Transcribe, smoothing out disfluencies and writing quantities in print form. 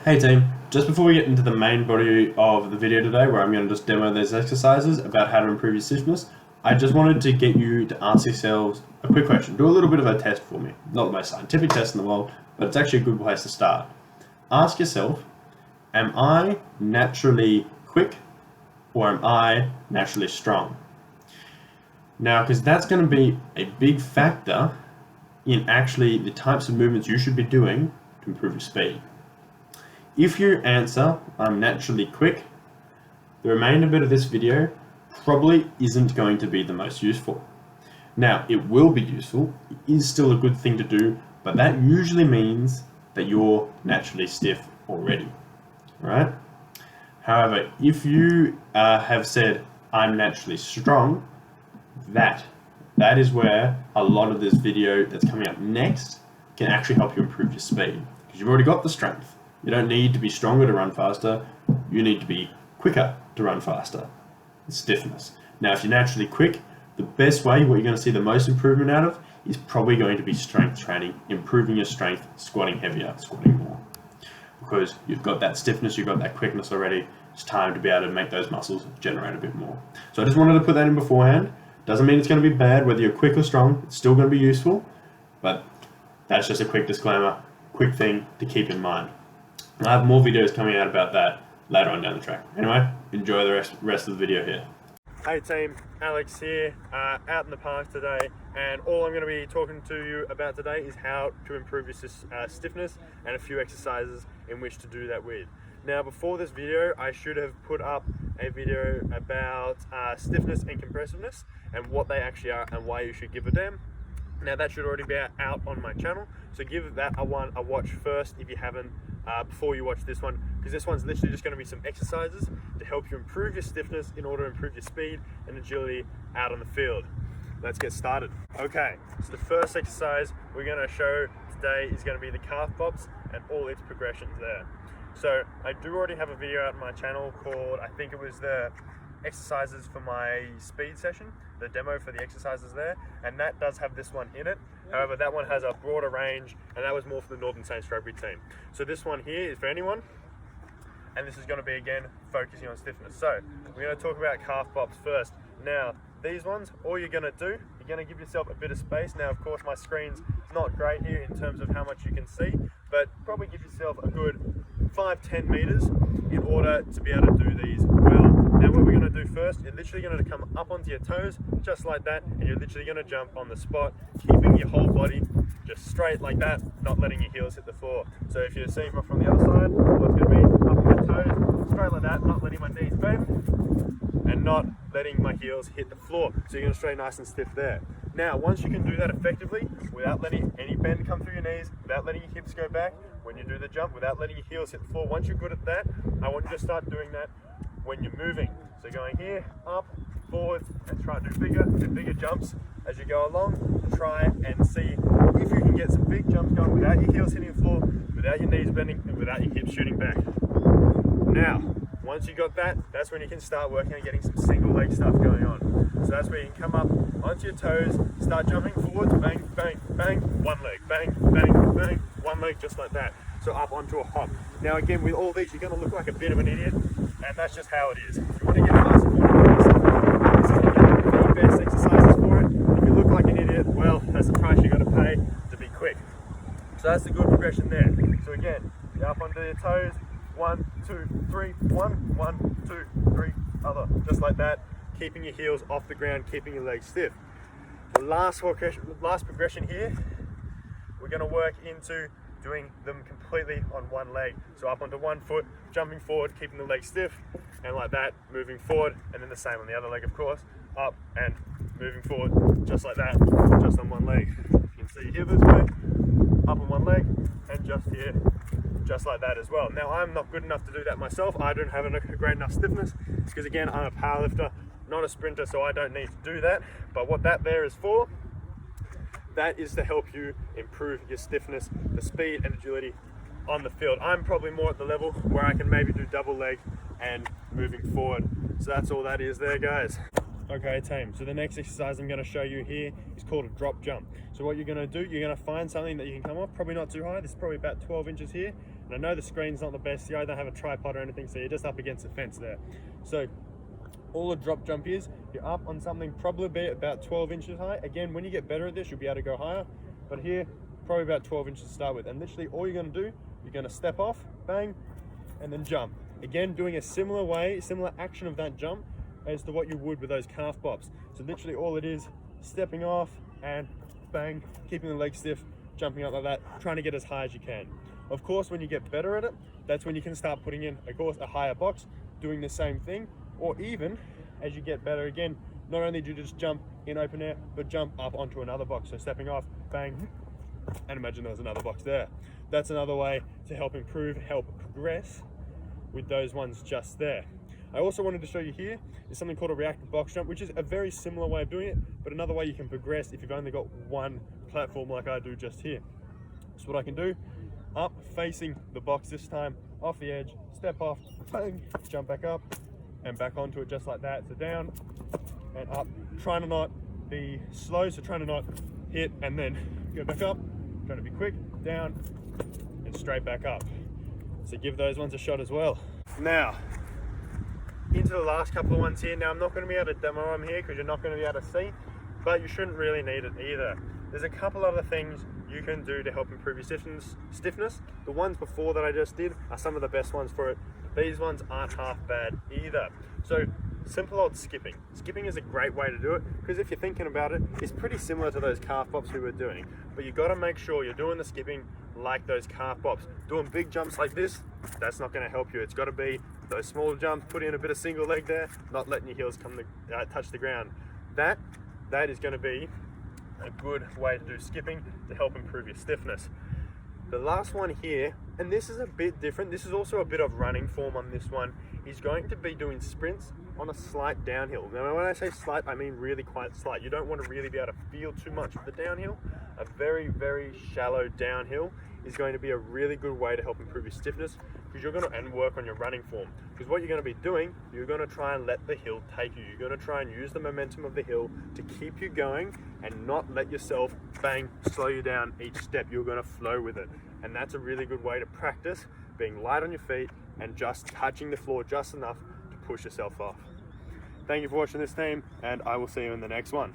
Hey team, just before we get into the main body of the video today, where I'm going to just demo those exercises about how to improve your stiffness, I just wanted to get you to ask yourselves a quick question. Do a little bit of a test for me. Not the most scientific test in the world, but it's actually a good place to start. Ask yourself, am I naturally quick or am I naturally strong? Now, because that's going to be a big factor in actually the types of movements you should be doing to improve your speed. If you answer, I'm naturally quick, the remainder bit of this video probably isn't going to be the most useful. Now, it will be useful, it is still a good thing to do, but that usually means that you're naturally stiff already, right? However, if you have said, I'm naturally strong, that is where a lot of this video that's coming up next can actually help you improve your speed, because you've already got the strength. You don't need to be stronger to run faster, you need to be quicker to run faster. It's stiffness. Now, if you're naturally quick, the best way, what you're going to see the most improvement out of, is probably going to be strength training, improving your strength, squatting heavier, squatting more. Because you've got that stiffness, you've got that quickness already, it's time to be able to make those muscles generate a bit more. So I just wanted to put that in beforehand. Doesn't mean it's going to be bad, whether you're quick or strong, it's still going to be useful, but that's just a quick disclaimer, quick thing to keep in mind. I have more videos coming out about that later on down the track. Anyway, enjoy the rest of the video here. Hey team, Alex here, out in the park today, and all I'm going to be talking to you about today is how to improve your stiffness and a few exercises in which to do that with. Now, before this video, I should have put up a video about stiffness and compressiveness and what they actually are and why you should give a damn. Now, that should already be out on my channel, so give that a watch first if you haven't, before you watch this one, because this one's literally just going to be some exercises to help you improve your stiffness in order to improve your speed and agility out on the field. Let's get started. Okay, so the first exercise we're going to show today is going to be the calf pops and all its progressions there. So I do already have a video out on my channel called, I think it was the exercises for my speed session, the demo for the exercises there, and that does have this one in it. However, that one has a broader range, and that was more for the Northern Saints rugby team. So this one here is for anyone, and this is going to be, again, focusing on stiffness. So we're going to talk about calf pops first. Now, these ones, all you're going to do, you're going to give yourself a bit of space. Now, of course, my screen's not great here in terms of how much you can see, but probably give yourself a good 5-10 meters in order to be able to do these well. Now, what we're going to do first, you're literally going to come up onto your toes, just like that, and you're literally going to jump on the spot, keeping your whole body just straight like that, not letting your heels hit the floor. So if you're seeing from the other side, what's going to be up on your toes, straight like that, not letting my knees bend, and not letting my heels hit the floor. So you're going to stay nice and stiff there. Now, once you can do that effectively, without letting any bend come through your knees, without letting your hips go back, when you do the jump, without letting your heels hit the floor, once you're good at that, I want you to start doing that when you're moving. So going here, up, forward, and try to do bigger jumps as you go along. Try and see if you can get some big jumps going without your heels hitting the floor, without your knees bending, and without your hips shooting back. Now, once you got that, that's when you can start working on getting some single leg stuff going on. So that's where you can come up onto your toes, start jumping forwards, bang, bang, bang, one leg, bang, bang, bang, one leg, just like that. So up onto a hop. Now again, with all these, you're going to look like a bit of an idiot, and that's just how it is. If you want to get faster, this is the best exercises for it. If you look like an idiot, well, that's the price you're going to pay to be quick. So that's the good progression there. So again, you're up onto your toes, 1, 2, 3, 1, 1, 2, 3, other, just like that, keeping your heels off the ground, keeping your legs stiff. The last progression here, we're going to work into doing them completely on one leg. So up onto one foot, jumping forward, keeping the leg stiff, and like that, moving forward, and then the same on the other leg, of course, up and moving forward, just like that, just on one leg. You can see here this way, up on one leg, and just here, just like that as well. Now, I'm not good enough to do that myself. I don't have a great enough stiffness, because again, I'm a powerlifter, not a sprinter, so I don't need to do that. But what that there is for, that is to help you improve your stiffness, the speed and agility on the field. I'm probably more at the level where I can maybe do double leg and moving forward. So that's all that is there, guys. Okay team, so the next exercise I'm going to show you here is called a drop jump. So what you're going to do, you're going to find something that you can come off, probably not too high, this is probably about 12 inches here. And I know the screen's not the best, you don't have a tripod or anything, so you're just up against the fence there. So all a drop jump is, you're up on something probably about 12 inches high. Again, when you get better at this, you'll be able to go higher. But here, probably about 12 inches to start with. And literally all you're gonna do, you're gonna step off, bang, and then jump. Again, doing a similar action of that jump as to what you would with those calf bops. So literally all it is, stepping off and bang, keeping the leg stiff, jumping up like that, trying to get as high as you can. Of course, when you get better at it, that's when you can start putting in, of course, a higher box, doing the same thing, or even as you get better again, not only do you just jump in open air, but jump up onto another box. So stepping off, bang, and imagine there was another box there. That's another way to help improve, help progress with those ones just there. I also wanted to show you here is something called a reactive box jump, which is a very similar way of doing it, but another way you can progress if you've only got one platform like I do just here. So what I can do, up facing the box this time, off the edge, step off, bang, jump back up and back onto it just like that. So down and up, trying to not be slow, so trying to not hit and then go back up, trying to be quick, down and straight back up. So give those ones a shot as well. Now, into the last couple of ones here. Now I'm not going to be able to demo them here because you're not going to be able to see, but you shouldn't really need it either. There's a couple other things you can do to help improve your stiffness. The ones before that I just did are some of the best ones for it. These ones aren't half bad either. So simple old skipping. Skipping is a great way to do it because if you're thinking about it, it's pretty similar to those calf bops we were doing, but you got to make sure you're doing the skipping like those calf bops. Doing big jumps like this, that's not going to help you. It's got to be those small jumps, put in a bit of single leg there, not letting your heels come to touch the ground. That is going to be a good way to do skipping to help improve your stiffness. The last one here, and this is a bit different, this is also a bit of running form on this one, is going to be doing sprints on a slight downhill. Now when I say slight, I mean really quite slight. You don't want to really be able to feel too much of the downhill. A very, very shallow downhill is going to be a really good way to help improve your stiffness because you're going to, and work on your running form. Because what you're going to be doing, you're going to try and let the hill take you. You're going to try and use the momentum of the hill to keep you going and not let yourself, bang, slow you down each step. You're going to flow with it. And that's a really good way to practice being light on your feet and just touching the floor just enough to push yourself off. Thank you for watching this team, and I will see you in the next one.